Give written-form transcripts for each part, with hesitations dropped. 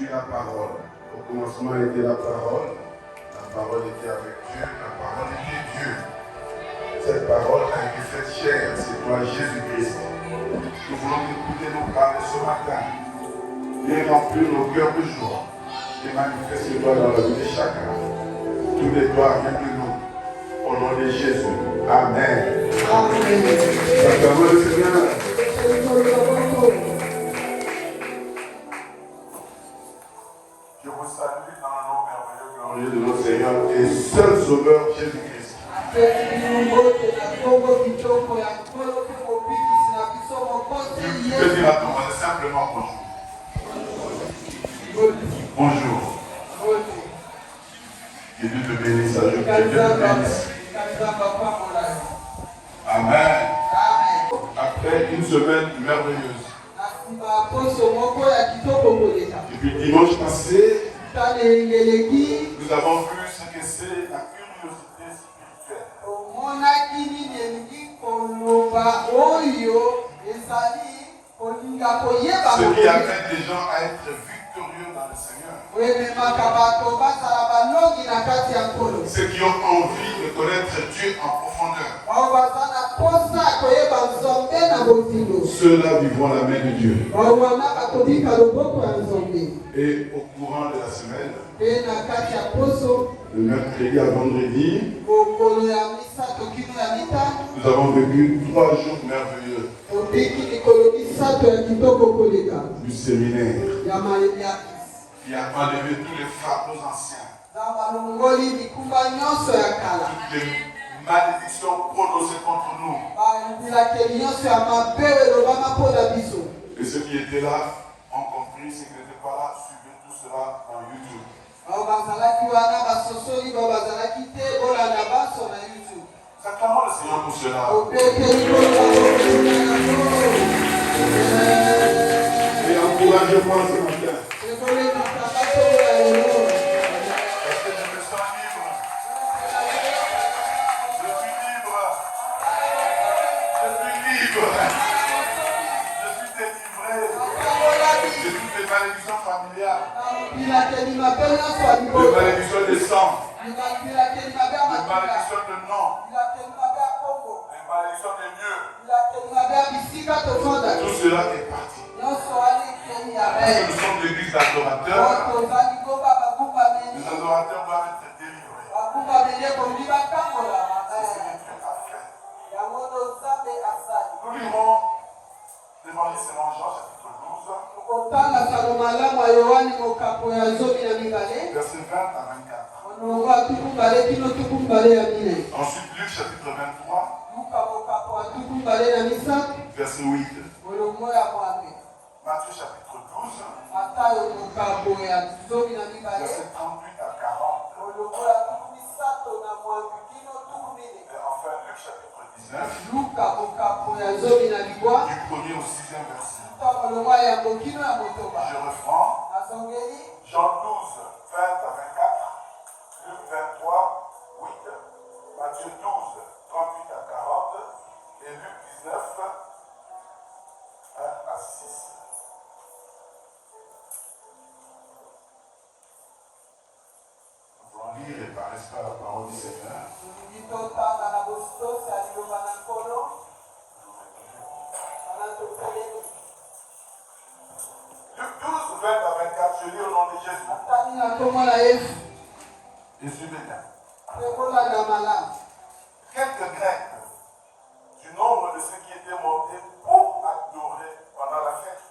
suis la parole. Au commencement était la parole était avec Dieu, la parole était Dieu. Cette parole a été faite chair, c'est toi Jésus-Christ. Nous voulons écouter nos parler ce matin. Viens remplir nos cœurs de joie et manifeste-toi dans la vie de chacun. Tout les gloires viennent de nous. Au nom de Jésus. Amen. Amen. Sacrement le Seigneur. Je vous salue dans le nom merveilleux, glorieux de notre Seigneur et seul Sauveur Jésus-Christ. Je peux dire à ton voisin simplement bonjour. Bonjour. Que Dieu te bénisse, que Dieu te bénisse. Amen. Après une semaine merveilleuse. Et puis dimanche passé, nous avons vu ce que c'est la curiosité spirituelle. Ce qui amène les gens à être victorieux dans le Seigneur. Ceux qui ont envie de connaître Dieu en profondeur. Ceux-là vivront la main de Dieu. Et au courant de la semaine, le mercredi à vendredi, nous avons vécu 3 jours merveilleux du séminaire qui a enlevé tous les fardeaux anciens, toutes les malédictions prononcées contre nous. Et ceux qui étaient là ont compris, ceux qui n'étaient pas là, suivez tout cela dans YouTube. Sacrement le Seigneur pour cela. Et encouragez-moi ce matin. Parce que je me sens libre. Je suis libre. Je suis libre. Je suis délivré de toutes les malédictions familiales. Les malédictions des sangs. Les malédictions de nom. Les malédictions des lieux. Tout cela est parti. Parce que nous sommes l'église d'adorateurs. Les adorateurs doivent être délivrés. C'est ce que Dieu a fait. Nous lirons l'évangile selon Jean chapitre 12. Verset 20 à 24. Ensuite Luc chapitre 23. Verset 8. Matthieu chapitre 12. Verset 38 à 40. Et enfin Luc chapitre 19. Du 1er au 6e verset. Je reprends. Jean 12, 20 à 24. Luc 23, 8. Matthieu 12, 38 à 40. Et Luc 19, 1 à 6. Nous allons lire et par l'espoir la parole du Seigneur. Luc 12, 20 à 24, je lis au nom de Jésus. Et suivez bien. Quelques Grecs, du nombre de ceux qui étaient montés pour adorer pendant la fête,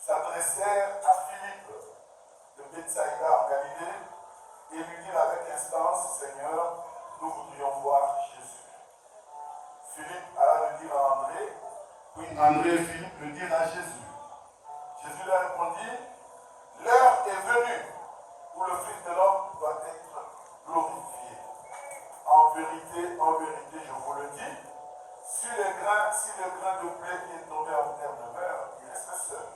s'adressèrent à Philippe de Bethsaïda en Galilée et lui dirent avec instance, Seigneur, nous voudrions voir Jésus. Philippe alla le dire à André, puis André et Philippe le dirent à Jésus. Jésus leur répondit, l'heure est venue où le Fils de l'homme doit être glorifié. En vérité, je vous le dis, si le grain de blé qui est tombé en terre demeure, il reste seul.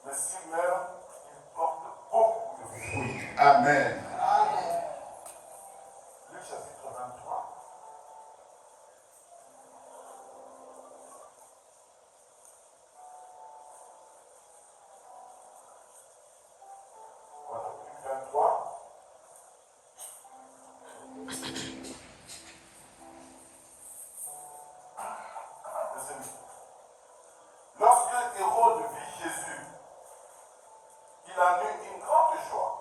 Mais s'il meurt, il porte beaucoup de fruits. Amen. Amen. Luc chapitre 23. de ce mythe. Lorsque Hérode vit Jésus, il en eut une grande joie,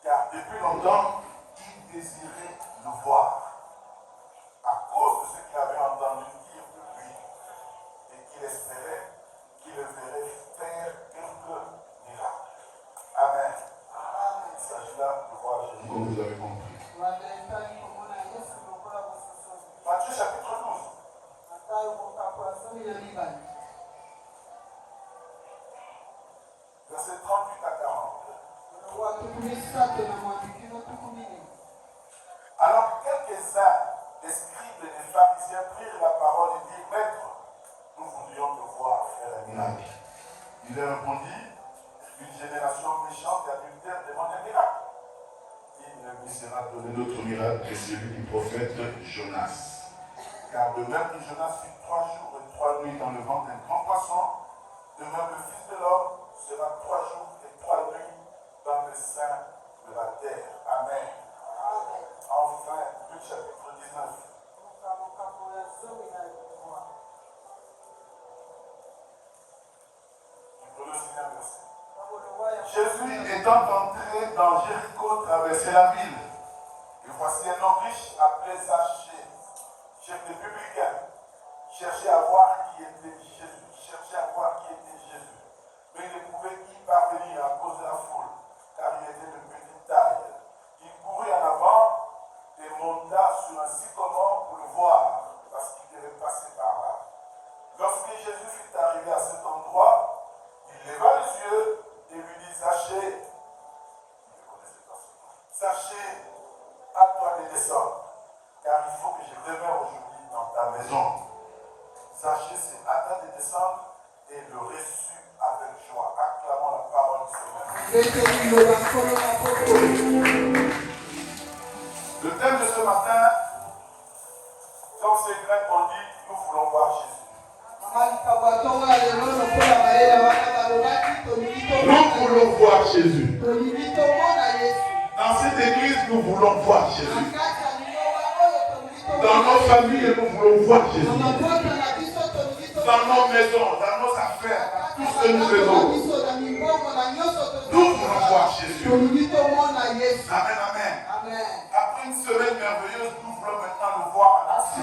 car depuis longtemps, il désirait le voir, à cause de ce qu'il avait entendu dire de lui, et qu'il espérait qu'il le verrait faire quelques miracles. Amen. Il s'agit là de voir Jésus, comme vous avez compris. Matthieu chapitre 12. Verset 38 à 40. Alors que quelques-uns des scribes et des pharisiens prirent la parole et dirent, Maître, nous voudrions te voir faire un miracle. Il leur répondit, une génération méchante et adultère demande un miracle. Il ne lui sera donné d'autre miracle que celui du prophète Jonas. Car de même que Jonas fut 3 jours et 3 nuits dans le ventre d'un grand poisson, de même le Fils de l'homme sera 3 jours et 3 nuits dans le sein de la terre. Amen. Enfin, Luc chapitre 19. Jésus étant entré dans Jéricho traversait la ville. Et voici un homme riche appelé Zachée, chef des publicains, cherchait à voir qui était Jésus. Mais il ne pouvait y parvenir à cause de la foule, car il était de petite taille. Il courut en avant et monta sur un sycomore pour le voir, parce qu'il devait passer par là. Lorsque Jésus fut arrivé à cet endroit, il leva les yeux et lui dit, Zachée, à toi de descendre, car il faut que je demeure aujourd'hui dans ta maison. Zachée se hâta de descendre et le reçut avec joie. Acclamons la parole du Seigneur. Le thème de ce matin, comme ces Grecs ont dit, nous voulons voir Jésus. Nous voulons voir Jésus. Dans cette église, nous voulons voir Jésus. Dans nos familles, nous voulons voir Jésus. Dans nos maisons, dans nos affaires, tout ce que nous faisons, nous voulons voir Jésus. Amen, amen. Après une semaine merveilleuse, nous voulons maintenant le voir en action.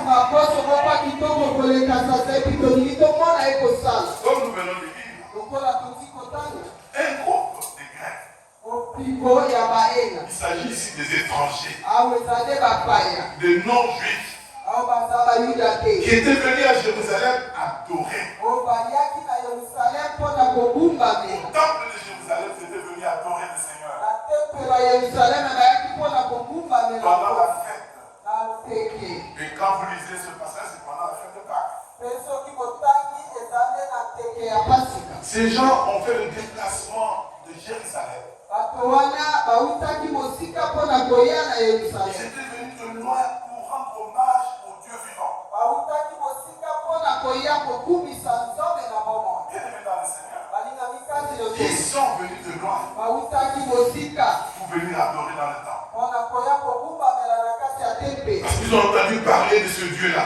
Comme nous venons de dire, un groupe de Grecs. Il s'agit ici des étrangers, des non-juifs, qui étaient venus à Jérusalem adorer. Au temple de Jérusalem, ils étaient venus adorer le Seigneur. Pendant la fête. Et quand vous lisez ce passage, c'est pendant la fête de Pâques. Ces gens ont fait le déplacement de Jérusalem. Ils étaient venus de loin pour rendre hommage au Dieu vivant. Bien aimés dans le Seigneur, ils sont venus de loin pour venir adorer dans le temple. Parce qu'ils ont entendu parler de ce Dieu-là.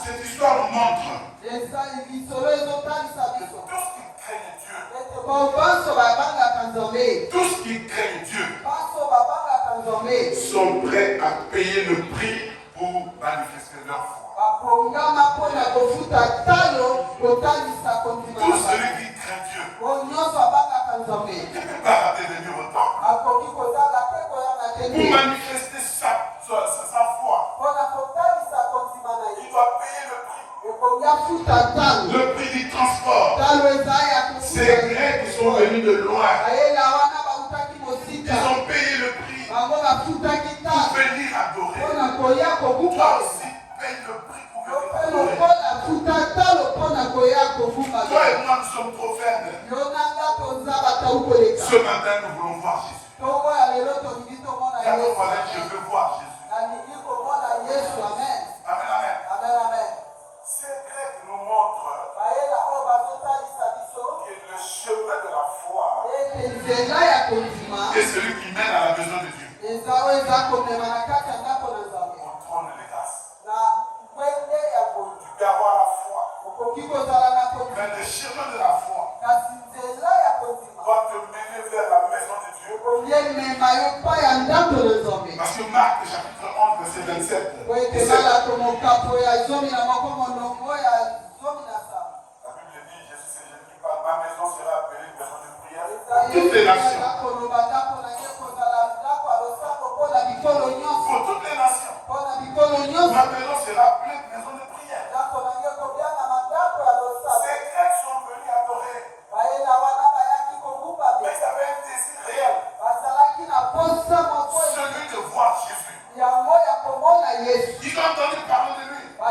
Cette histoire nous montre tous qui craignent Dieu sont prêts à payer le prix pour manifester leur foi. Tout celui qui craint Dieu ne peut pas rater de venir au temple pour manifester sa foi. Il doit payer le prix. Le prix du transport. Ces Grecs qui sont venus de loin, ils ont payé le prix pour venir adorer. Toi aussi, paye le prix pour venir adorer. Toi et moi, nous sommes trop faibles. Ce matin, nous voulons voir Jésus. Je veux voir Jésus. Amen, amen. Ces Grecs nous montrent que le chemin de la foi est celui qui mène à la maison de Dieu. Au trône de grâce. Mais le chemin de la foi doit te mener vers la maison de Dieu. Parce que Marc chapitre 11 verset 27. La Bible dit, Jésus c'est Jésus qui parle, ma maison sera appelée maison de prière pour toutes les nations. Pour toutes les nations. Ma maison sera appelée maison de prière. Ces Grecs sont venus adorer. Mais ils avaient un désir réel. Celui de voir Jésus. Ils ont entendu parler de lui. Ils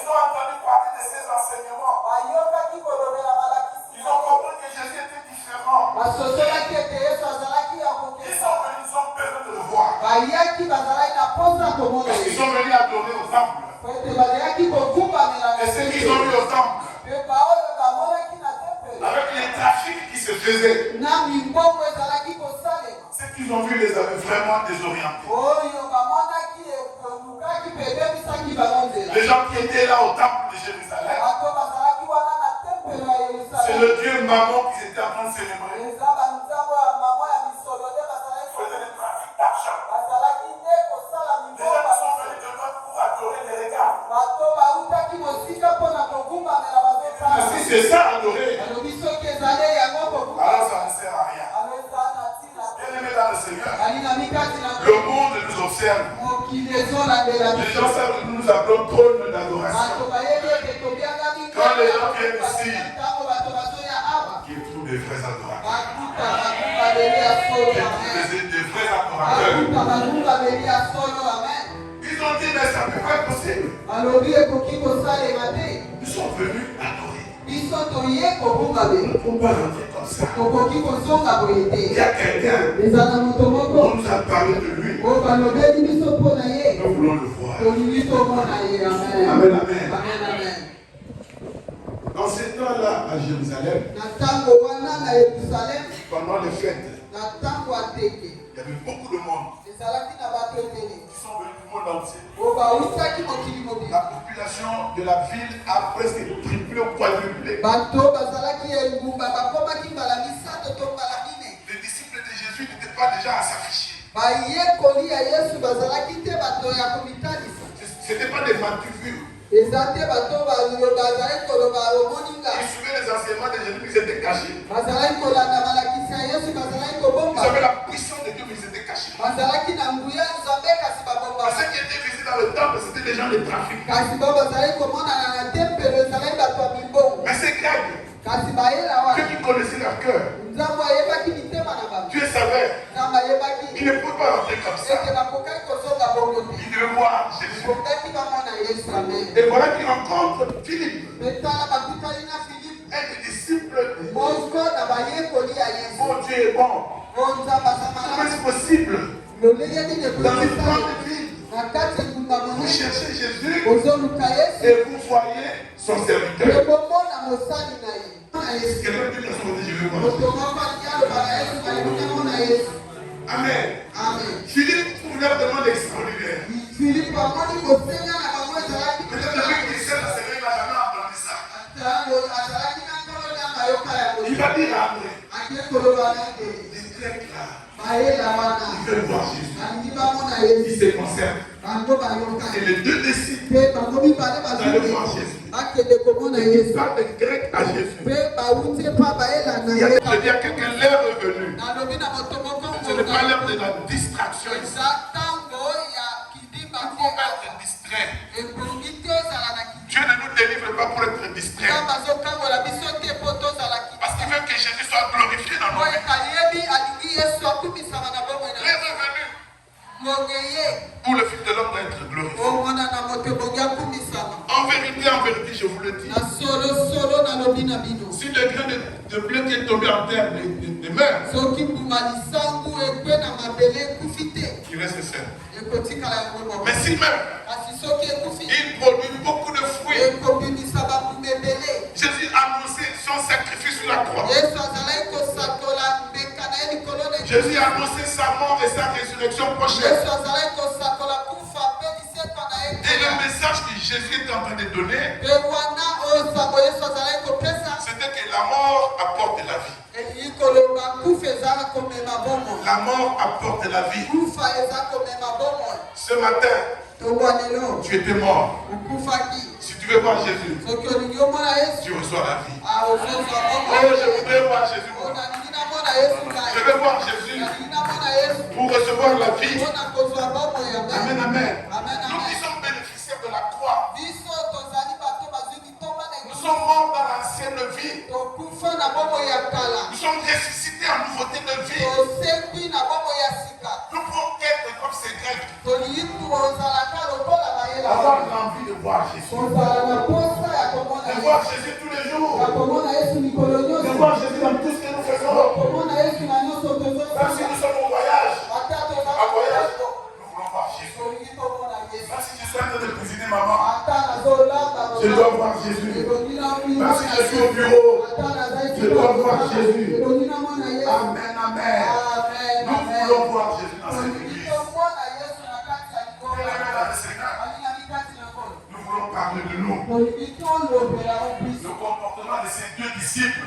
ont entendu parler de ses enseignements. Ils ont compris que Jésus était différent. Ils sont venus, ils ont besoin de le voir. Parce qu'ils sont venus adorer au temple. Et ce qu'ils ont vu au temple, avec les trafics qui se faisaient, ce qu'ils ont vu les avait vraiment désorientés. Les gens qui étaient là au temple de Jérusalem, c'est le Dieu Mammon qui était en train de célébrer. Il faisait des trafics d'argent. Les gens qui sont venus de loin pour adorer les regards. Mais si c'est ça adorer, alors ça ne sert à rien. Bien aimé dans le Seigneur, le monde nous observe. Les gens savent que nous nous appelons trône d'adoration. Quand les gens viennent ici, qu'ils trouvent des vrais adorateurs. Des vrais adorateurs. Ils ont dit, mais ça ne peut pas être possible. Nous sommes venus adorer. On ne peut pas rentrer comme ça. Il y a quelqu'un. On nous a parlé de lui. Nous voulons le voir. Amen, amen. Dans ces temps-là, à Jérusalem, pendant les fêtes, il y avait beaucoup de monde qui sont venus du monde entier. La population de la ville a presque triplé ou quadruplé. Les disciples de Jésus n'étaient pas déjà à s'afficher. Ce n'était pas des matricures. Ils suivaient les enseignements de Jésus, ils étaient cachés. Ils avaient la puissance de Dieu, mais ils étaient cachés. Ceux qui étaient visibles dans le temple, c'était des gens de trafic. Mais c'est grave. Dieu qui connaissait leur cœur. Dieu savait. Il ne pouvait pas rentrer comme ça. Il devait voir Jésus. Et voilà qu'il rencontre Philippe. Un des disciples de Dieu. Mon Dieu est bon. Comment est-ce possible? Dans une grande ville, vous cherchez Jésus et vous voyez son serviteur. Quelqu'un dit la chose, je veux voir. Amen. Philippe trouve leur demande extraordinaire. Peut-être depuis qu'il sait le Seigneur, il n'a jamais entendu ça. Il va dire à André, les Grecs là, ils veulent voir Jésus. Ils se concernent. Et les deux décident d'aller voir Jésus. Ils parlent de Grec à Jésus. Il y a quelqu'un, l'heure est venue. Ce n'est pas l'heure de la distraction ici. Il faut être distrait. Dieu ne nous délivre pas pour être distrait. Parce qu'il veut que Jésus soit glorifié dans nos vies. L'heure est venue pour le Fils de l'homme d'être glorifié. En vérité, je vous le dis. Si le grain de blé qui est tombé en terre demeure, il reste seul. Mais s'il meurt, il produit beaucoup de fruits. Jésus a annoncé son sacrifice sur la croix. Jésus a annoncé sa mort et sa résurrection prochaine. Et le message que Jésus est en train de donner, c'était que la mort apporte la vie. La mort apporte la vie. Ce matin, tu étais mort. Si tu veux voir Jésus, tu reçois la vie. Oh, je voudrais voir Jésus. Je veux voir Jésus pour recevoir la vie. Amen, amen. Nous qui sommes bénéficiaires de la croix, nous sommes morts dans l'ancienne vie. Nous sommes ressuscités en nouveauté de vie. Nous pouvons être comme ces Grecs. Avoir l'envie de voir Jésus. De voir Jésus tous les jours. De voir Jésus dans tout ce que nous faisons. Même si nous sommes au voyage, nous voulons voir Jésus. Même si je suis en train de cuisiner maman, je dois voir Jésus. Même si je suis au bureau, je dois voir Jésus. Amen, amen. Nous voulons voir Jésus dans cette église. Nous voulons parler de nous. Le comportement de ces deux disciples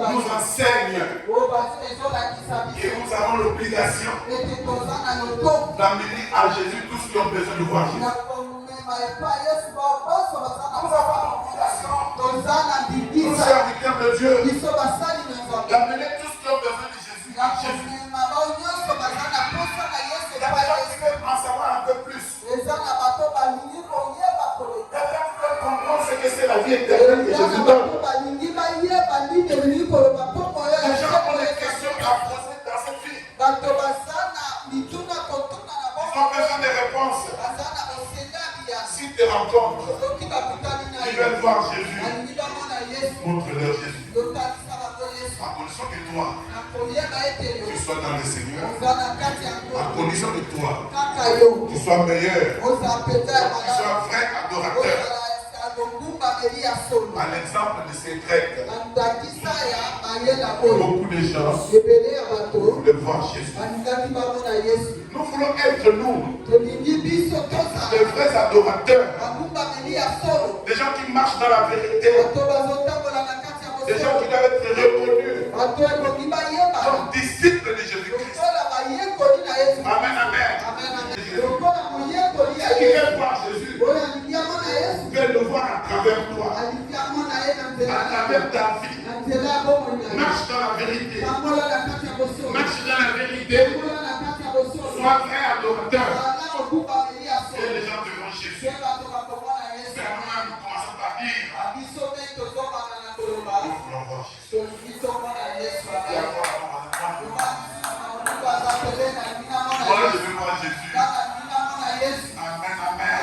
nous enseigne et nous avons l'obligation d'amener à Jésus tous ceux qui ont besoin de voir Jésus. Nous avons l'obligation, nous serviteurs de Dieu, d'amener tous ceux qui ont besoin de Jésus à Jésus. Il y a des gens qui veulent en savoir un peu plus. Il y a des gens qui veulent comprendre ce que c'est la vie éternelle que Jésus donne. Les gens ont des questions à poser dans cette vie. Ils ont besoin de réponses. Si tu rencontres, ils veulent voir Jésus. Montre-leur Jésus. À condition que toi, tu sois dans le Seigneur. À condition que toi, tu sois meilleur. Tu sois vrai adorateur. À l'exemple de ces Grecs, beaucoup de gens voulaient voir Jésus. Nous voulons être nous, des vrais adorateurs, des gens qui marchent dans la vérité, des gens qui doivent être reconnus comme disciples de Jésus-Christ. Amen, amen. Ceux qui veulent voir Jésus veulent le voir à travers toi, à travers ta vie. Marche dans la vérité. Marche dans la vérité. Sois vrai adorateur. Et les gens te verront Jésus. C'est nous-mêmes, nous commençons par dire. Nous voulons voir Jésus. Moi, je veux voir Jésus. Amen, amen.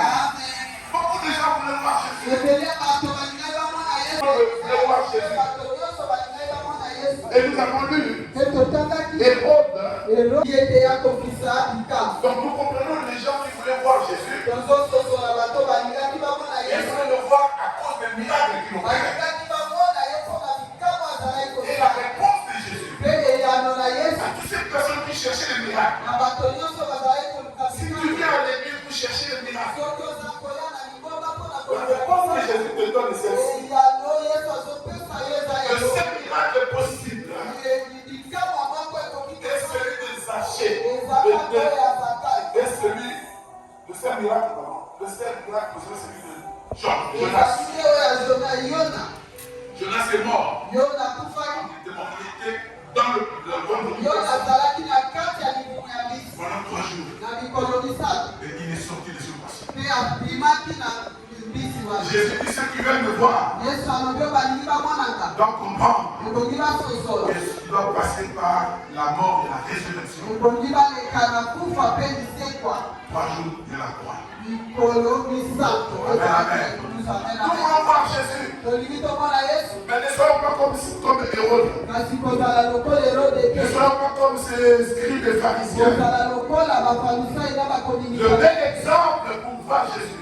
Beaucoup de gens voulaient voir Jésus. Voir Jésus. Et nous avons lu Hérode. Donc nous comprenons les gens qui voulaient voir Jésus. Ils voulaient le voir à cause des miracles qu'ils ont fait. Et la réponse de Jésus à toutes ces personnes qui cherchaient les miracles. Si tu viens à l'église pour chercher les miracles, la réponse que Jésus te donne est celle-ci. Le seul miracle possible est celui de Zachée. Le seul miracle possible est celui de Jonas. Jonas est mort. Il était dans le ventre du poisson pendant 3 jours. Et il est sorti de ce poisson. Jésus dit ceux qui veulent me voir doivent comprendre qu'ils doivent passer par la mort et la résurrection. 3 jours de la croix. Amen. Nous voulons voir Jésus. Mais ne soyons pas comme Hérode. Ne soyons pas comme ces scribes et pharisiens. Le bel exemple pour voir Jésus.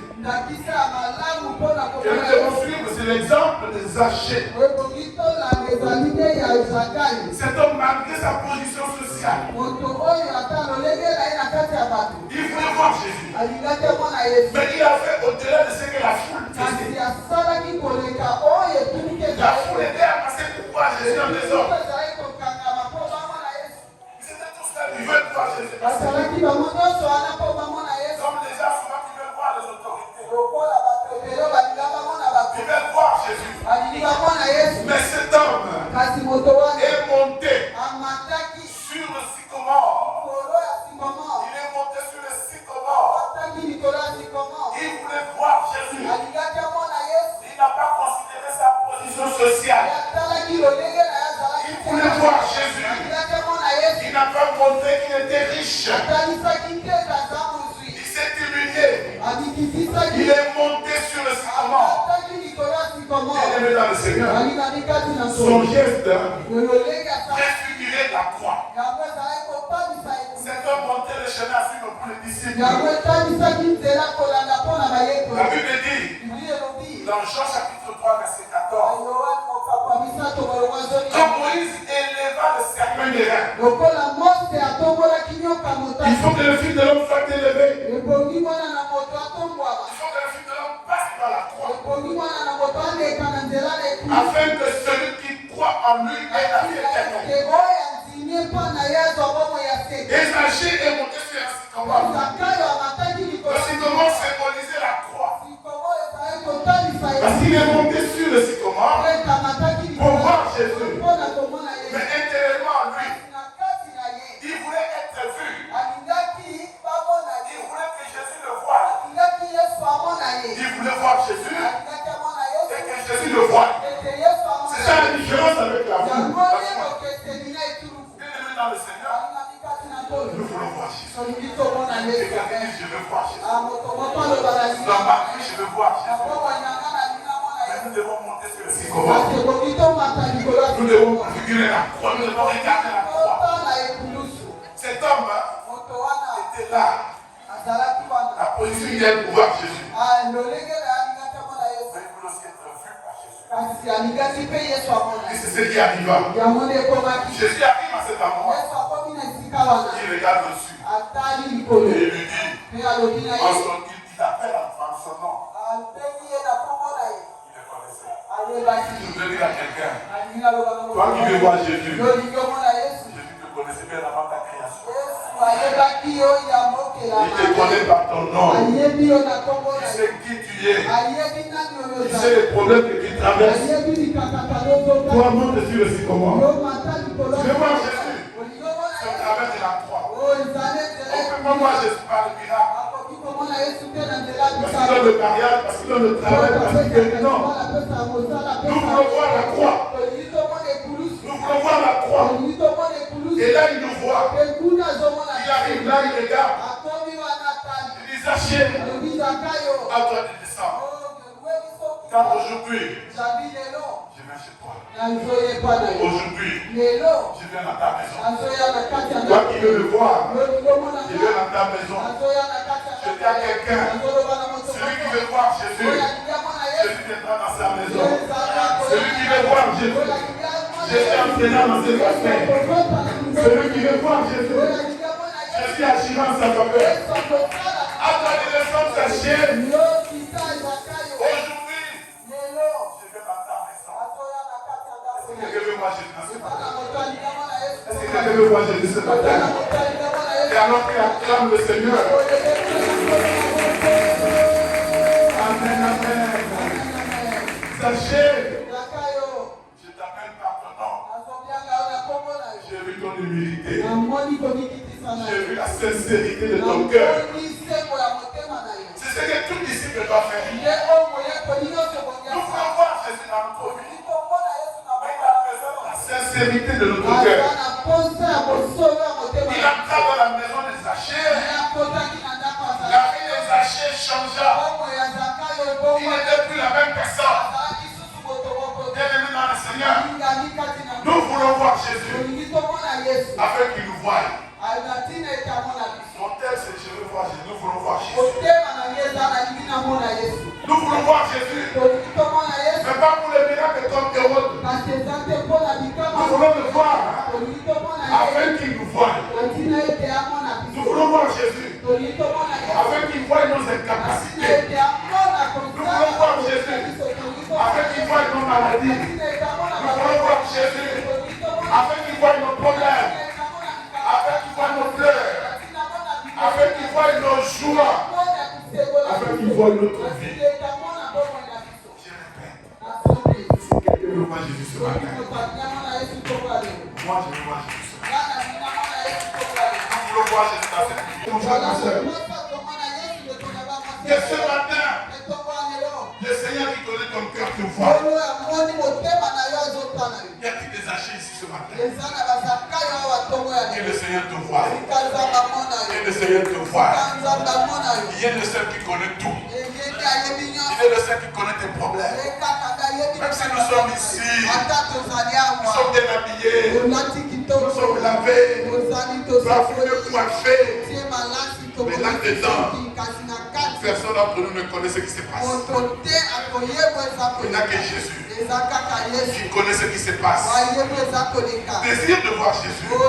Que nous devons suivre, c'est l'exemple de Zachée. Cet homme malgré sa position sociale, il voulait voir Jésus. Mais il a fait au-delà de ce que la foule disait. La foule était amassée pour voir Jésus en désordre. C'était tout ça, ils veulent voir Jésus. Comme les gens souvent qui veulent voir les autorités. Ils veulent voir Jésus. Mais cet homme est monté sur le sycomore. Il est monté sur le sycomore. Il voulait voir Jésus. Il n'a pas considéré sa position sociale. Il voulait voir Jésus. Il n'a pas montré qu'il était riche. Il s'est humilié. Il est monté sur le sycomore. Bien-aimé dans le Seigneur, son geste préfigurait la croix. Cet homme montait le chemin à suivre pour les disciples. La Bible dit, dans Jean chapitre 3, verset 14, quand Moïse éleva le serpent des reins, il faut que le Fils de l'homme soit élevé. Il faut que le Fils de l'homme passe par la croix. Afin que celui qui croit en lui ait la vie éternelle. Et Zachée est monté sur un sycomore. Le sycomore symbolisait la croix. Parce qu'il est monté sur le sycomore pour voir Jésus. Mais intérieurement lui, il voulait être vu. Il voulait que Jésus le voie. Il voulait voir Jésus et que Jésus le voie. C'est ça la différence avec la foule. Bien-aimé dans le Seigneur, nous voulons voir Jésus. Et quand il dit je veux voir Jésus, dans ma vie je veux voir Jésus. Mais nous devons monter sur le sycomore. Nous devons configurer la croix. Nous devons regarder la croix. Cet homme était là. La position idéale pour voir Jésus. Mais il voulait aussi être vu par Jésus. Et c'est ce qui arriva. Jésus arrive à cet endroit. Il regarde dessus. Et il lui dit, il t'appelle en son nom. Il le connaissait. Je veux dire à quelqu'un, toi qui veux voir Jésus, Jésus te connaissait bien avant ta création. Il te connaît par ton nom. Il sait qui tu es. Il sait les problèmes que tu traverses. Toi, monte sur le sycomore. Je veux voir Jésus. C'est au travers de la croix. On ne peut pas voir Jésus par le miracle. Parce qu'il donne le mariage, parce qu'il donne le travail, parce qu'il fait non. Nous voulons voir la croix. Nous voulons voir la croix. Et là, il nous voit. Il arrive là, il regarde. Il dit Zachée, à toi de descendre. Car aujourd'hui, je viens chez toi. Aujourd'hui, je viens dans ta maison. Toi qui veux me voir, je viens dans ta maison. Je dis à quelqu'un, celui qui veut voir Jésus, Jésus viendra dans sa maison. Celui qui veut voir Jésus, Jésus entrera dans ses affaires. Celui qui veut voir Jésus, Jésus agira en sa faveur. À toi de descendre ta chair. Aujourd'hui, je viens dans ta maison. Est-ce que quelqu'un veut voir Jésus dans ce matin? Est-ce que quelqu'un veut voir Jésus ce matin? Et alors qu'il acclame le Seigneur. Amen, amen. Sachez, je t'appelle par ton nom. J'ai vu ton humilité. J'ai vu la sincérité de ton cœur. C'est ce que tout disciple doit faire. Nous voulons voir Jésus dans notre vie. Mais il a besoin de la sincérité de notre cœur. Il entra dans la maison de Zachée. La vie de Zachée changea. Il n'était plus la même personne. Bien-aimé dans le Seigneur, nous voulons voir Jésus afin qu'il nous voie. Mon texte, c'est je veux voir Jésus. Nous voulons voir Jésus. Nous voulons voir Jésus. Mais pas pour le miracle comme Hérode. Nous voulons le voir. dans notre vie. Je répète. Si quelqu'un veut voir Jésus ce matin, moi je veux voir Jésus ce matin. Nous voulons voir Jésus dans cette vie. Mon frère, ma soeur. Que ce matin, le Seigneur qui connaît ton cœur te voit. Y a-t-il des hachés ici ce matin? Que le Seigneur te voit. Que le Seigneur te voit. Il est le seul qui connaît tout. Il est le seul qui connaît tes problèmes. Même si nous sommes ici, nous sommes déshabillés, nous sommes lavés, parfumés, coiffés. Mais là-dedans, personne d'entre nous ne connaît ce qui se passe. Il n'y a que Jésus qui connaît ce qui se passe. Désire de voir Jésus. Moi,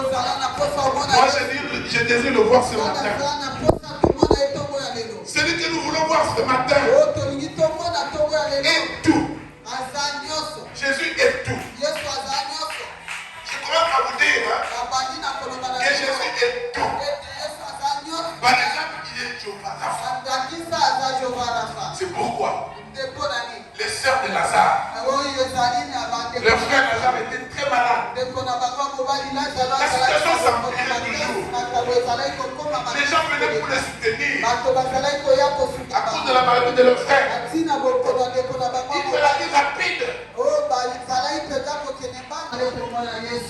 je désire le voir ce matin. Celui que nous voulons voir ce matin est tout. Jésus est tout. Je commence à vous dire que Jésus est tout. Par exemple, il est Jéhovah Rapha. C'est pourquoi les sœurs de Lazare, le frère Lazare était très malade. La situation s'empirait toujours. Les gens venaient pour les soutenir à cause de la maladie de leur frère. Il fallait aller rapide.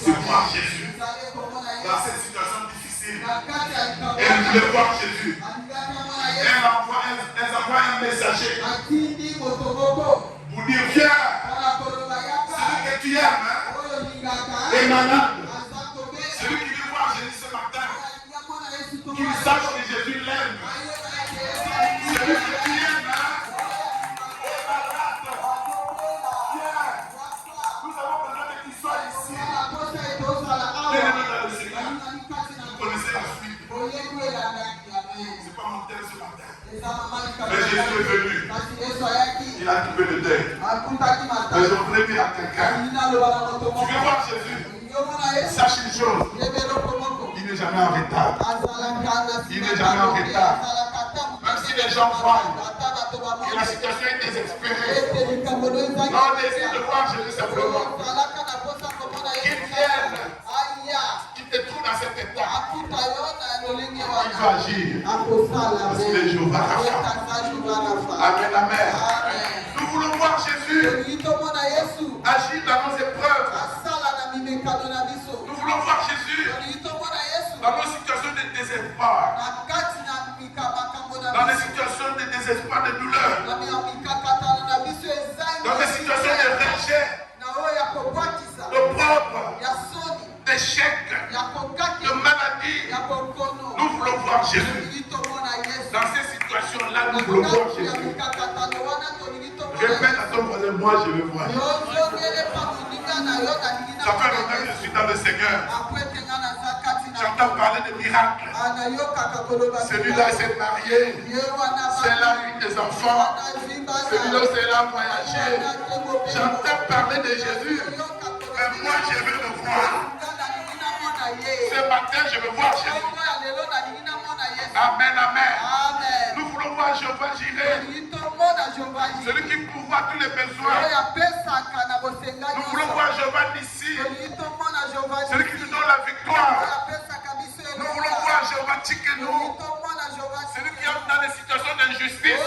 C'est voir Jésus dans cette situation difficile. Elle voulait voir Jésus. Elle envoie un messager pour dire viens, celui que tu aimes est malade. Celui qui veut voir Jésus ce matin, qu'il sache que Jésus l'aime. Celui que tu aimes est malade. Viens, nous avons besoin de qu'il soit ici. Tenez-le dans le Seigneur. Vous connaissez la suite. C'est pas mon thème ce matin. Mais Jésus est venu. Il a coupé le deuil. Mais je voudrais dire à quelqu'un, tu veux voir Jésus? Sache une chose, il n'est jamais en retard. Il n'est jamais en retard. Même si les gens croient que la situation est désespérée, non, désire de voir Jésus simplement. Qu'il vienne, qu'il te trouve dans cet état. Il va agir. Parce qu'il est Jéhovah Rapha. Amen, amen. Nous voulons voir Jésus agir dans nos épreuves. Nous voulons voir Jésus dans nos situations de désespoir. Dans des situations de désespoir, de douleur. Dans des situations de rejet, d'opprobre, d'échec, de maladie. Nous voulons voir Jésus. Dans ces situations-là, nous voulons voir Jésus. Répète à ton voisin, moi je veux voir Jésus. Ça fait longtemps que je suis dans le Seigneur. J'entends parler de miracles. Celui-là s'est marié. Celle-là a eu des enfants. Celui-là, celle-là a voyagé. J'entends parler de Jésus. Mais moi, je veux le voir. Ce matin, je veux voir Jésus. Amen, amen. Nous voulons voir Jéhovah Jireh. Celui qui pourvoit tous les besoins. Nous voulons voir Jéhovah Nissi. Celui qui nous donne la victoire. Nous voulons voir Jéhovah Tsikenu. Celui qui entre dans des situations d'injustice.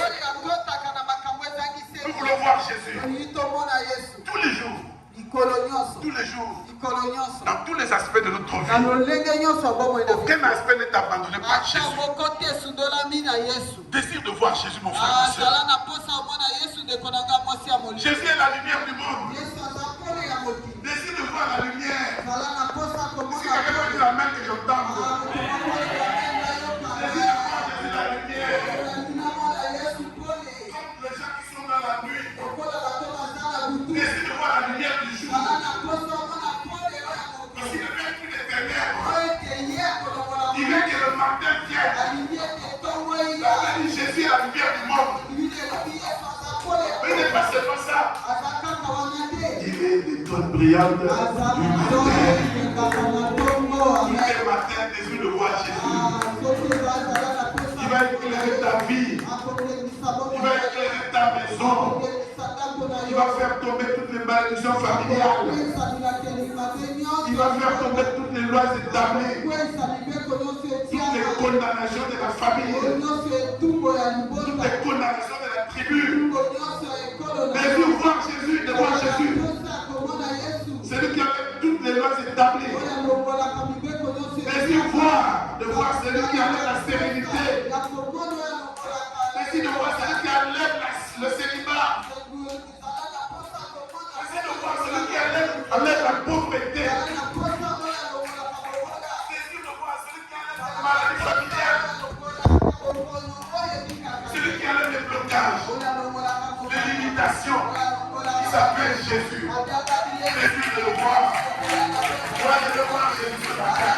Nous voulons voir Jésus. Tous les jours. Tous les jours. Dans tous les aspects de notre vie. Aucun aspect n'est abandonné par Jésus. Désire de voir Jésus, mon frère, ma soeur. Jésus est la lumière du monde. Désire de voir la lumière. Si quelqu'un veut dire la main que j'entends. Désire de voir Jésus la lumière. Comme les gens qui sont dans la nuit. Désire de voir la lumière du jour. Parce qu'il ne vient plus des ténèbres. Il veut que le matin vienne. Jésus est la lumière du monde. Mais n'est pas seulement ça. Il est l'étoile brillante du matin. Tous les matins, désir de voir Jésus. Il va éclairer ta vie. Il va maison. Il va faire tomber toutes les malédictions familiales. Il va faire tomber toutes les lois établies. Toutes les condamnations de la famille. Toutes les condamnations de la tribu. Mais de voir Jésus, de voir Jésus. C'est lui qui avait toutes les lois établies. Mais de voir celui qui enlève la sérénité. Mais de voir celui qui enlève le célibat. Mais de voir celui qui enlève la pauvreté. Mais de voir celui qui enlève la maladie familiale. Celui qui enlève les blocages, les limitations. Il s'appelle Jésus. Jésus de le voir. Moi je veux voir Jésus ce matin.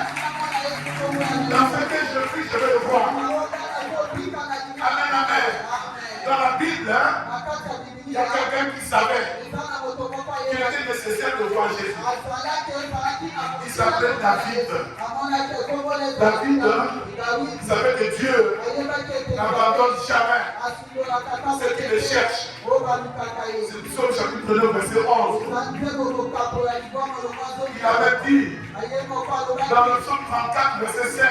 Dans ce que je vis, je veux le voir. Amen, amen. Dans la Bible, il y a quelqu'un qui savait qu'il était nécessaire de voir Jésus. Il s'appelle David. David, il savait que Dieu n'abandonne jamais ceux qui le cherchent. C'est le psaume chapitre 9, verset 11. Il avait dit dans le psaume 34, verset 5,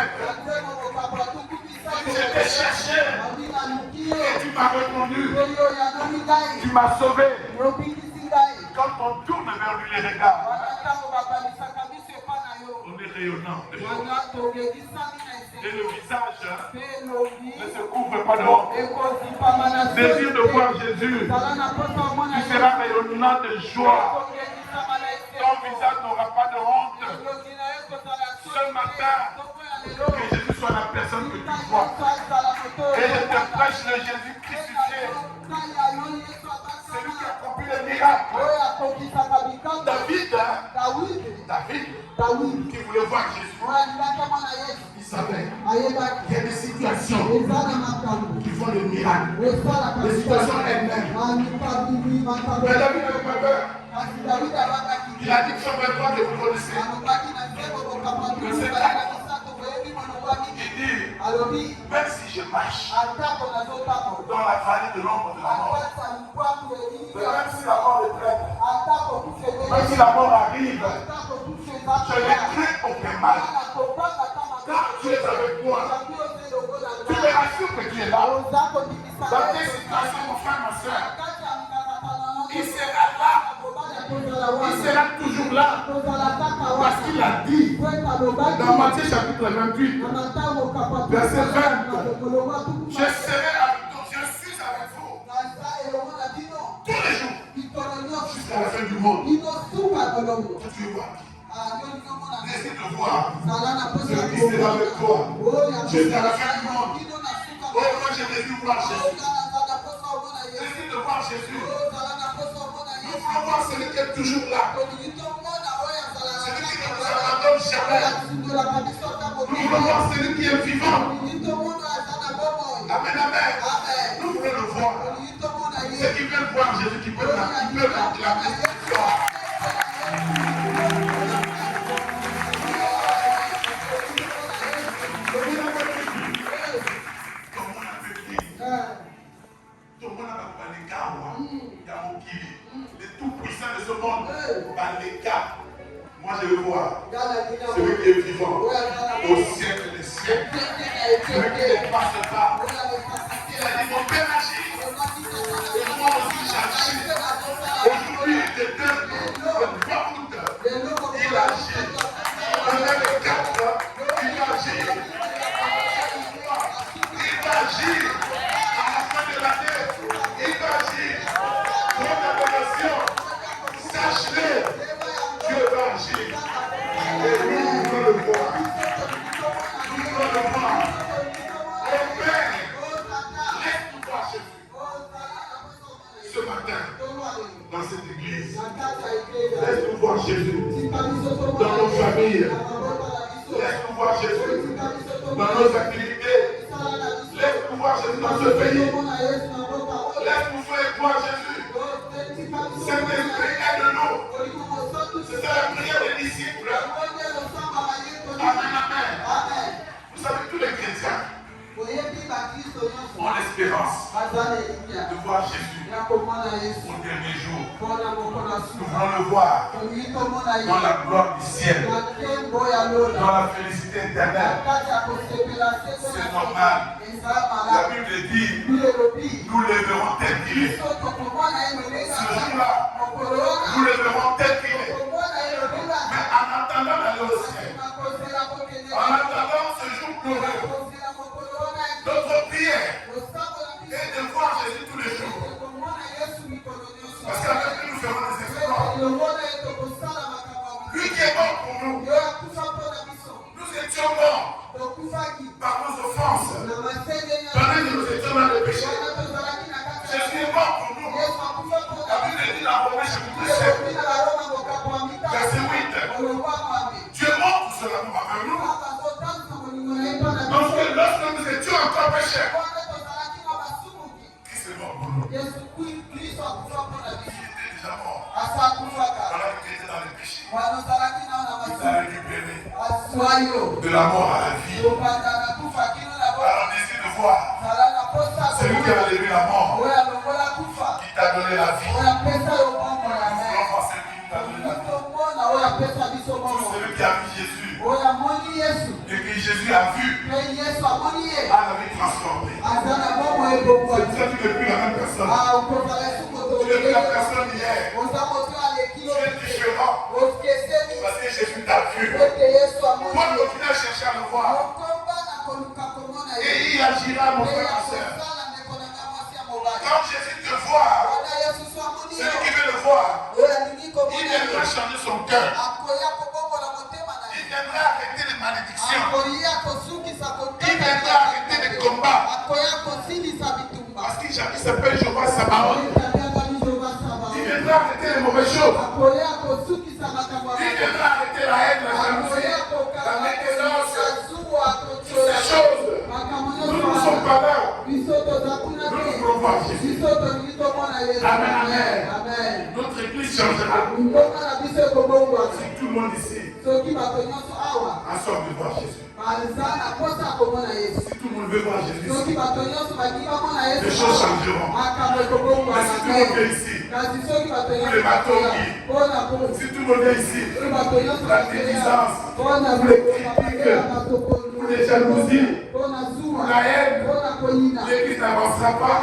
je t'ai cherché et tu m'as répondu. Tu m'as sauvé. Quand on tourne vers lui les regards, on est rayonnant. Et le visage ne se couvre pas de honte. Désir de voir Jésus, tu seras rayonnant de joie. Ton visage n'aura pas de honte. Ce matin, que Jésus soit la personne que tu vois. Et je te prêche le Jésus crucifié. C'est lui qui a accompli le miracle. David, qui voulait voir Jésus. Il savait qu'il y a des situations qui font le miracle. Les situations elles-mêmes. Mais David n'avait pas peur. Il a dit Psaume 23 que vous connaissez. Verset 4. Il dit, même si je marche dans la vallée de l'ombre de la mort, même si la mort est prête, même si la mort arrive, je ne crains aucun mal. Car tu es avec moi. Tu me rassures que tu es là. Dans tes situations, mon frère, ma soeur, il sera là. Il sera toujours là. Parce qu'il a dit dans Matthieu chapitre 28, verset 20, je serai avec toi, je suis avec vous tous les jours jusqu'à la fin du monde. Tu veux voir qui? Laissez te voir. Celui qui sera avec toi jusqu'à la fin du monde. Oh, moi j'ai désir voir Jésus. Laissez te voir Jésus. Nous voulons voir celui qui est toujours là. Celui qui ne nous abandonne jamais. Nous voulons voir celui qui est vivant. Amen, amen. Nous voulons le voir. Ceux qui veulent voir Jésus, qui peuvent l'acclamer. Les tout-puissants de ce monde, Baleka. Moi je veux voir celui qui est vivant au siècle des siècles, celui qui ne passe pas. Il a dit mon Père agit, et moi aussi j'agis. Aujourd'hui, il te donne le 3 août, il agit. On est le 4, il agit. Il agit. À la fin de l'année, il agit. Pour la nation, sache-le, Dieu va agir. Et nous voulons le voir. Nous voulons le voir. Au Père, laisse-nous voir Jésus. Ce matin, dans cette église, laisse-nous voir Jésus. Dans nos familles, laisse-nous voir Jésus. Dans nos activités, laisse-nous voir Jésus dans ce pays. Laisse-nous voir Jésus. Saint-Esprit, aide-nous. C'est la prière des disciples. Amen, amen. Vous savez, tous les chrétiens ont l'espérance de voir voir Jésus au dernier jour. Nous voulons le voir dans la gloire du ciel, dans la félicité éternelle. C'est normal. La Bible dit, nous le verrons tel qu'il est. Ce jour-là, nous le verrons tel qu'il est. Mais en attendant d'aller au ciel, en attendant ce jour glorieux, notre prière est de voir Jésus tous les jours. Parce qu'avec lui, nous ferons des exploits. Lui qui est mort pour nous. Nous étions morts par nos offenses. Pendant que nous étions dans le péché. Jésus est mort pour nous. La Bible dit dans Romains chapitre 7, verset 8. Dieu est mort pour cela, nous rappelons-nous. Donc lorsque nous étions encore pécheurs, Christ est mort pour nous. Il était déjà mort. Pendant qu'il était dans le péché. Il a récupéré de la mort à la vie. Alors désir de voir. C'est lui qui a levé la mort. Qui t'a donné la vie. Tout celui qui a vu Jésus et que Jésus a vu a la vie transformée. C'est pour ça que tu n'es plus la même personne. Tu n'es plus la personne d'hier. Tu es différent. Parce que Jésus t'a vu. Moi, je continue à chercher à le voir. Et il agira, mon frère et soeur. Quand Jésus te voit, celui qui veut le voir, il viendra changer son cœur. Il viendra arrêter les malédictions. Il viendra arrêter les combats. Parce qu'il s'appelle Jéhovah Sabaoth. Il viendra arrêter les mauvaises choses. Il viendra arrêter la haine, la jalousie, la médisance, toutes ces choses. Nous ne sommes pas là. Nous voulons voir Jésus. Amen, amen. Notre église changera. Si tout le monde ici a soif de voir Jésus. Si tout le monde veut voir Jésus, les choses changeront. Mais si tout le monde est ici, tous les bateaux qui, si tout le monde est ici, la délisance, pour les critiques, pour les jalousies, pour la haine, l'église n'avancera pas.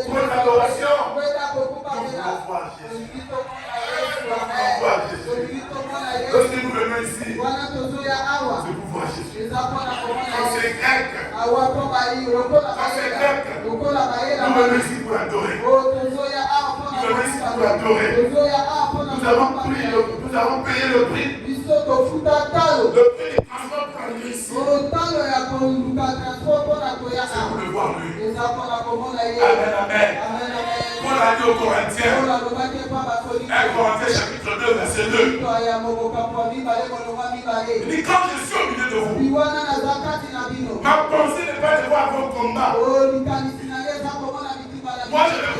Pour l'adoration, nous voulons voir Jésus. Lorsque nous venons ici, c'est pour voir Jésus. Quand c'est grec, nous venons ici pour adorer. Nous venons ici pour adorer. Nous avons payé le prix. Le prix du transport pour aller ici. C'est pour le voir lui. Amen, amen. Paul a dit aux Corinthiens, 1 Corinthiens chapitre 2, verset 2. Il dit, quand je suis au milieu de vous, ma pensée n'est pas de voir vos combats. Moi, je ne veux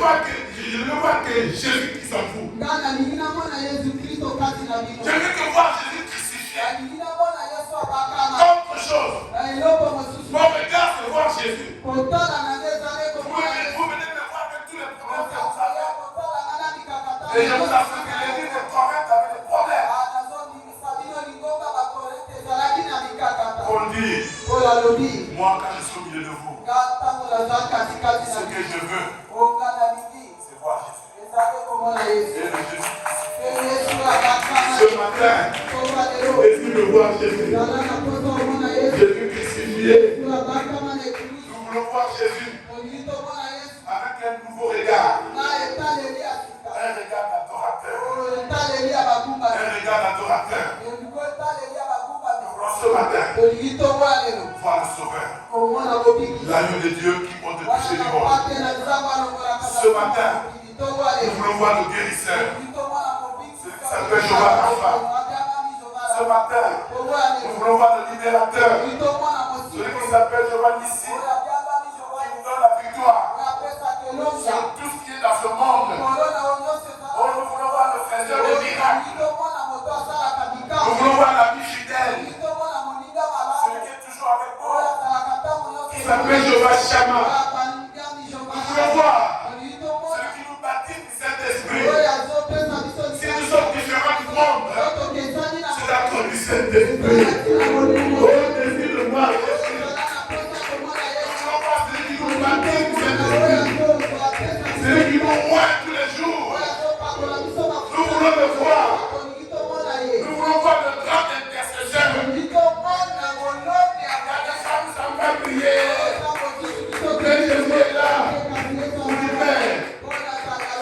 voir que Jésus qui s'en fout. Je veux que voir Jésus crucifié. Autre chose. Mon regard, c'est voir Jésus. Vous venez me voir avec tous les problèmes que vous avez. Et je vous assure que l'église est correcte avec des problèmes. Paul dit, moi quand je suis au milieu de vous, ce que je veux, c'est voir Jésus. Ce matin, est-ce de voir Jésus? Jésus crucifié. Nous voulons voir Jésus avec un nouveau regard. Un regard d'adorateur. Un regard d'adorateur. Nous voulons ce matin voir le Sauveur. L'agneau de Dieu qui porte le péché du monde. Ce matin, nous voulons voir le guérisseur. Celui qui s'appelle Jéhovah Rapha. Ce matin, nous voulons voir le libérateur. Celui qui s'appelle Jéhovah Nissi. Qui nous donne la victoire sur tout ce qui est dans ce monde. Oh, nous voulons voir le faiseur des miracles. Nous voulons voir l'ami fidèle. Celui qui est toujours avec nous. Qui s'appelle Jéhovah Shammah. Nous voulons voir Saint-Esprit. Oh, désir de voir Jésus. Non pas celui qui nous baptise du Saint-Esprit. Celui qui nous voit tous les jours. Nous voulons le voir. Nous voulons voir le grand intercesseur. Il y a des femmes qui s'en vont prier. Mais Jésus est là. Vous dites, mais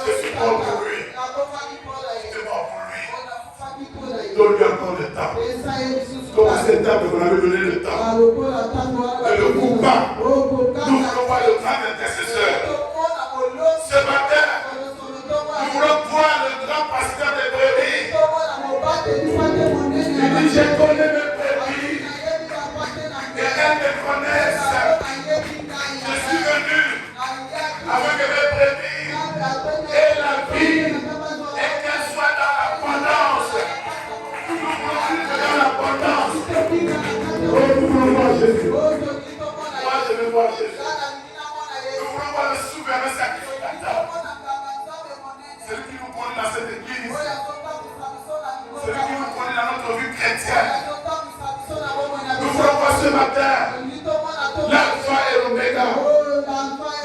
je suis mort pour lui. Je suis mort pour lui. Donne-lui encore le temps. Comme à cette table, vous avez donné le temps. Ne le coupe pas. Nous voulons voir le grand intercesseur. Ce matin, nous voulons voir le grand pasteur des brebis. Il dit, je connais mes brebis. Et elles me connaissent. Je suis venu avec mes brebis et la vie, et qu'elles soient dans l'abondance. Nous voulons vivre dans l'abondance. Oh, nous voulons voir Jésus. Moi, je veux voir Jésus. Nous voulons voir le souverain sacrificateur. Celui qui nous conduit dans cette église. Celui qui nous conduit dans notre vie chrétienne. Nous voulons voir ce matin l'alpha et l'oméga,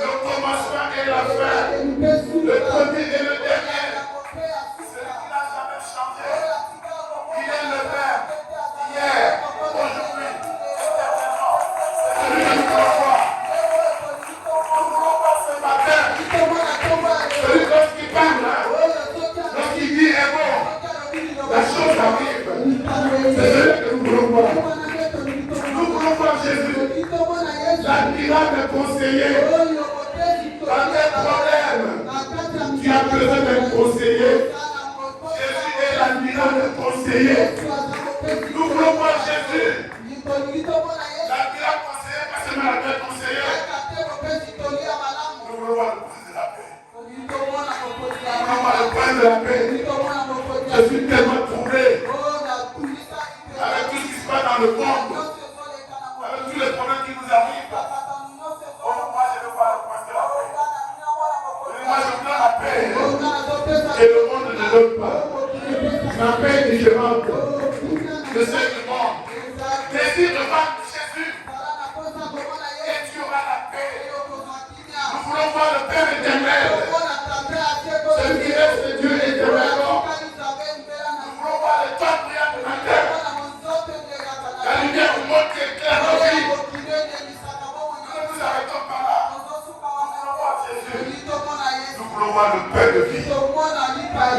le commencement et la fin, le premier et le dernier. Celui qui n'a jamais changé. Il est le Père, hier, aujourd'hui, éternellement. C'est celui que nous voulons voir. Nous voulons voir ce matin. Celui lorsqu'il parle, lorsqu'il dit est bon, la chose arrive. C'est celui que nous voulons voir. Nous voulons voir Jésus, l'admirable conseiller. Dans tes problèmes, tu as besoin d'un conseiller. Jésus est l'admirable conseiller. Nous voulons voir Jésus, l'admirable conseiller, pas seulement l'admirable conseiller. Nous voulons voir le prince de la paix. Nous voulons voir le prince de la paix. Je suis tellement troublé avec tout ce qui se passe dans le monde. Avec tous les problèmes qui nous arrivent. Oh, moi je veux voir le prince de la paix. Moi je veux la paix. Et le monde ne donne pas. Ma paix est différente de celle du monde. Désire de voir Jésus. Et tu auras la paix. Nous voulons voir le Père éternel. Celui qui reste Dieu éternellement. Nous voulons voir le temps brillant du matin. La lumière du monde qui éclaire nos vies. Nous ne nous arrêtons pas là. Nous voulons voir Jésus. Nous voulons voir le Père de vie.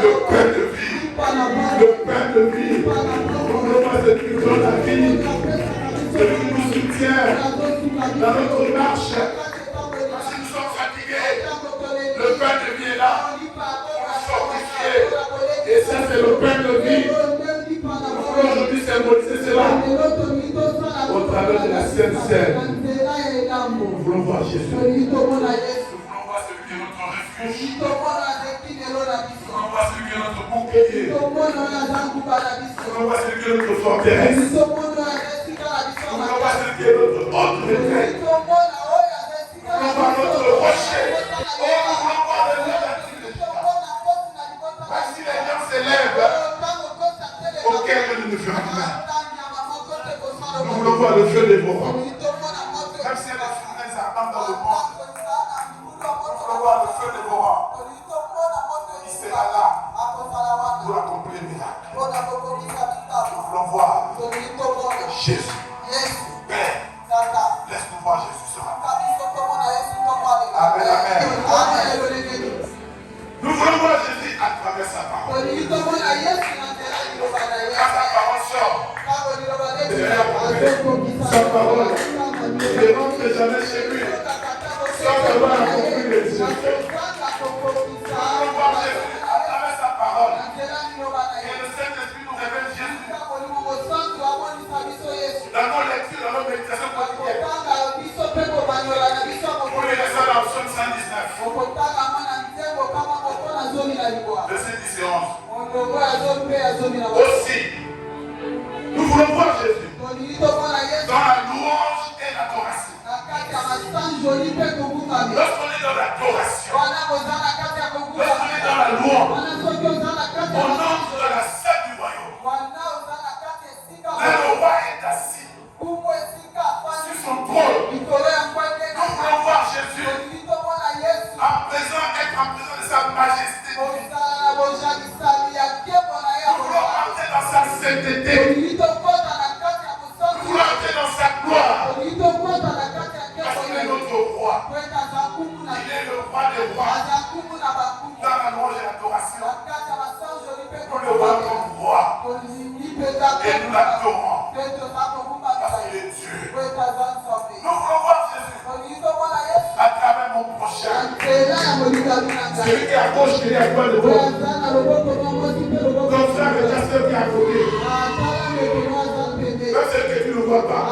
Le Père de vie. Le Père de vie. Nous voulons voir celui qui nous donne la vie. Celui qui nous soutient dans notre marche. Si nous sommes fatigués, le Père de vie est là pour nous fortifier. Et ça, c'est le Père de vie. Nous voulons aujourd'hui symboliser cela au travers de la Sainte Seine. Nous voulons voir Jésus. Nous voulons voir celui qui est notre refuge. Nous voulons voir celui qui est notre bouclier. Nous voulons voir celui qui est notre forteresse. Nous voulons voir celui qui est notre haute retraite. Nous voulons voir notre rocher. Oh, nous voulons voir le lion de parce que les lions s'élèvent auquel nous ne ferons rien. Nous voulons voir le feu dévorant. Même si les fournaise ardentes dans le monde, nous voulons voir le feu dévorant. Il sera là pour accomplir le miracle. Nous voulons voir Jésus. Père, laisse-nous voir Jésus ce matin. Amen, amen. Nous voulons voir Jésus à travers sa parole. Quand sa parole sort, sa parole ne rentre jamais chez lui sans avoir accompli les Jésus. Nous voulons voir Jésus à travers sa parole. Et le Saint-Esprit nous révèle Jésus. Dans nos lectures, dans nos méditations quotidiennes. Pour les raisons dans Psaume 119. Verset 10 et 11. Aussi, nous voulons voir Jésus dans la louange et l'adoration. Lorsqu'on est dans l'adoration, lorsqu'on est dans la louange, on entre dans la salle du royaume. Dans majesté. Nous voulons entrer dans sa sainteté. Nous voulons entrer dans sa gloire. Parce qu'il est notre roi. Il est le roi des rois. Dans la louange et l'adoration, nous le voyons comme roi. Et nous l'adorons. Parce qu'il est Dieu. Nous voulons voir Jésus à travers mon prochain. Celui qui est à gauche, qui est à droite de toi. Ton frère et ta soeur qui est à côté. Même celui que tu ne vois pas.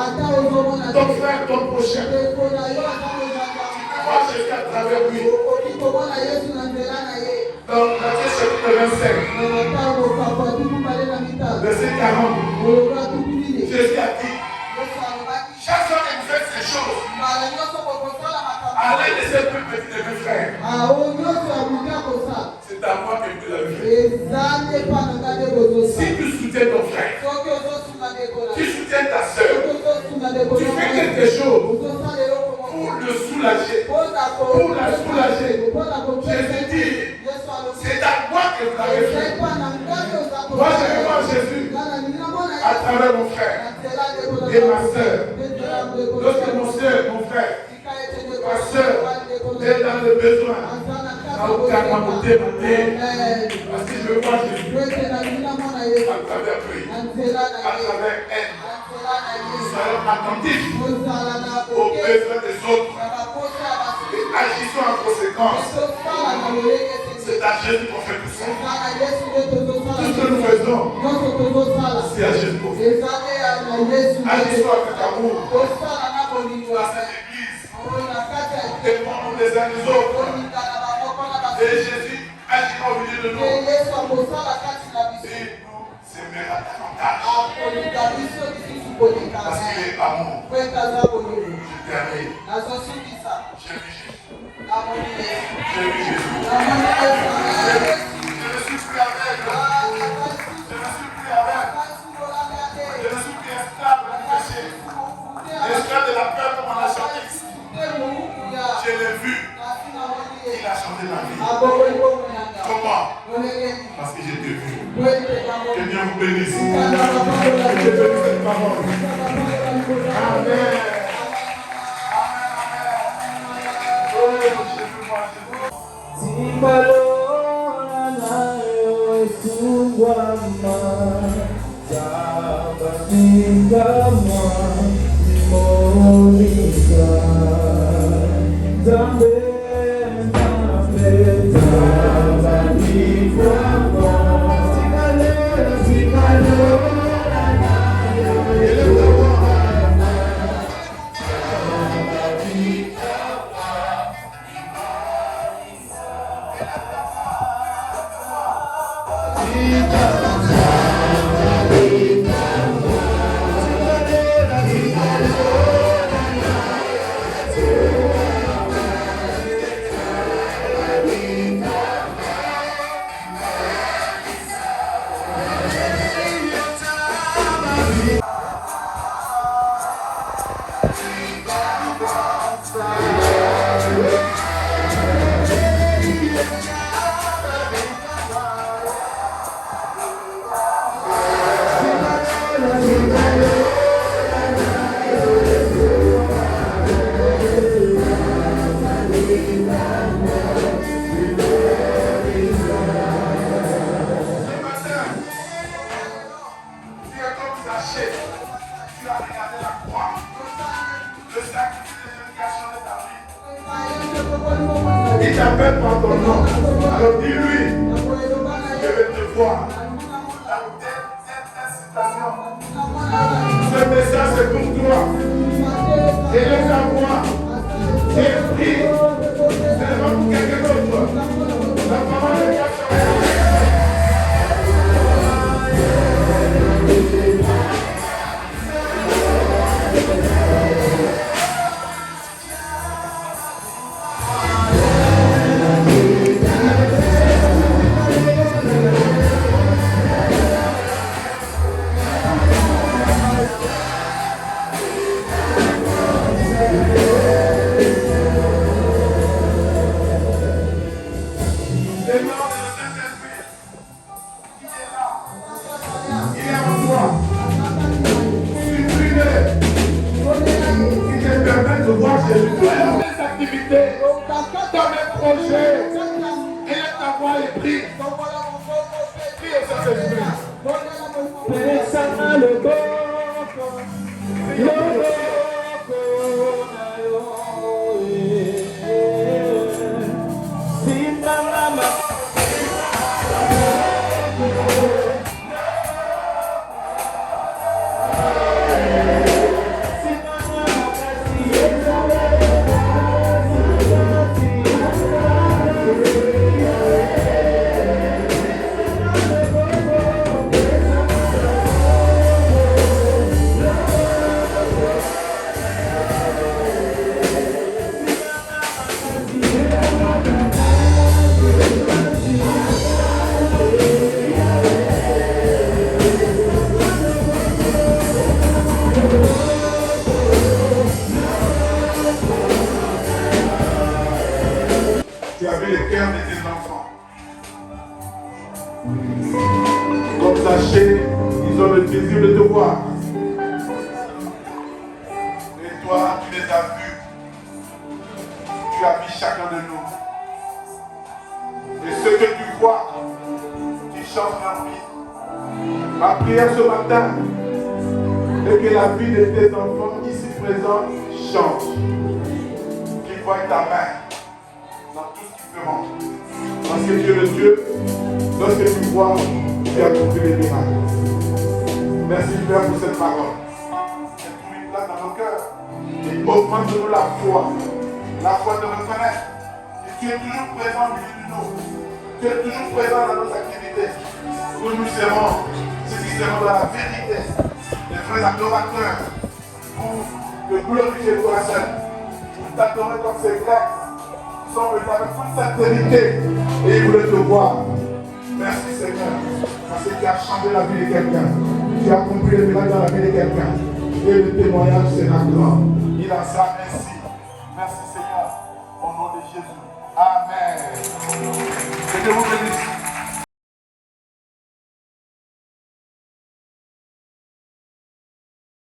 Ton frère, ton prochain. Tu peux voir Jésus à travers lui. Dans Matthieu chapitre 25, verset 40, Jésus a dit, chaque fois que vous faites ces choses, allez laisser plus petit de mes frères. C'est à moi que vous l'avez fait. Si tu soutiens ton frère, tu soutiens ta soeur, tu fais quelque chose pour le soulager, pour la soulager. Jésus dit, c'est à moi que vous l'avez fait. Moi, je vais voir Jésus à travers mon frère et ma soeur. Lorsque mon soeur, mon frère, ma soeur est dans le besoin, parce que je veux voir Jésus à travers lui, à travers elle. Nous serons attentifs aux besoins des autres et agissons en conséquence. C'est à Jésus qu'on fait tout ça. Tout ce que nous faisons, c'est à Jésus qu'on fait. Agissons avec amour dans cette église. Aimons-nous les uns les autres. Et Jésus agira au milieu de nous. Et nous s'aimera davantage. Parce qu'il est amour. Je termine. J'ai vu Jésus. J'ai vu Jésus. Je ne suis plus aveugle. Je ne suis plus aveugle. Je ne suis plus esclave du péché. Esclave de la peur comme on a chanté ici. Je l'ai vu. Il a changé ma vie. Comment? Parce que j'ai été vu. Que Dieu vous bénisse. Que Dieu bénisse cette parole. Amen. Timbalona nayo esungwama Sabatingama Nimorika Zambe Nambe Sabatingama Timbalona nayo esungwama Il t'appelle par ton nom. Alors dis-lui, je vais te voir. Ce message c'est pour toi. Élève ta voix. Et prie. Ce n'est pas pour quelqu'un d'autre. La parole de Dieu. Le nom de Saint-Esprit. Il est là. Il est en toi. Supprimez. Il te permet de voir Jésus dans tes activités, dans mes projets. Et ta voix est prise. Prie au Saint-Esprit. Pensama le coco, le coco na yo. Simama. Tu avais le cœur de tes enfants. Comme Zachée, ils ont le désir de te voir. Et toi, tu les as vus. Tu as vu chacun de nous. Et ce que tu vois, tu changes leur vie. Ma prière ce matin est que la vie de tes enfants ici présents change. Qu'ils voient ta main dans tout ce qu'ils feront. Parce que Dieu le Dieu, lorsque tu vois, tu as compris les miracles. Merci Père pour cette parole. Elle trouve une place dans nos cœurs. Et augmente-nous la foi de reconnaître que tu es toujours présent au milieu de nous. Tu es toujours présent dans nos activités. Où nous serons, ceux qui seront dans la vérité, les vrais adorateurs, pour te glorifier toi seul, pour t'adorer comme c'est vrai. Sont venus avec toute sincérité et ils voulaient te voir. Merci Seigneur, parce que tu as changé la vie de quelqu'un. Tu as compris le miracles dans la vie de quelqu'un. Et le témoignage sera grand. Il en sera ainsi. Merci Seigneur, au nom de Jésus. Amen. Que Dieu vous bénisse.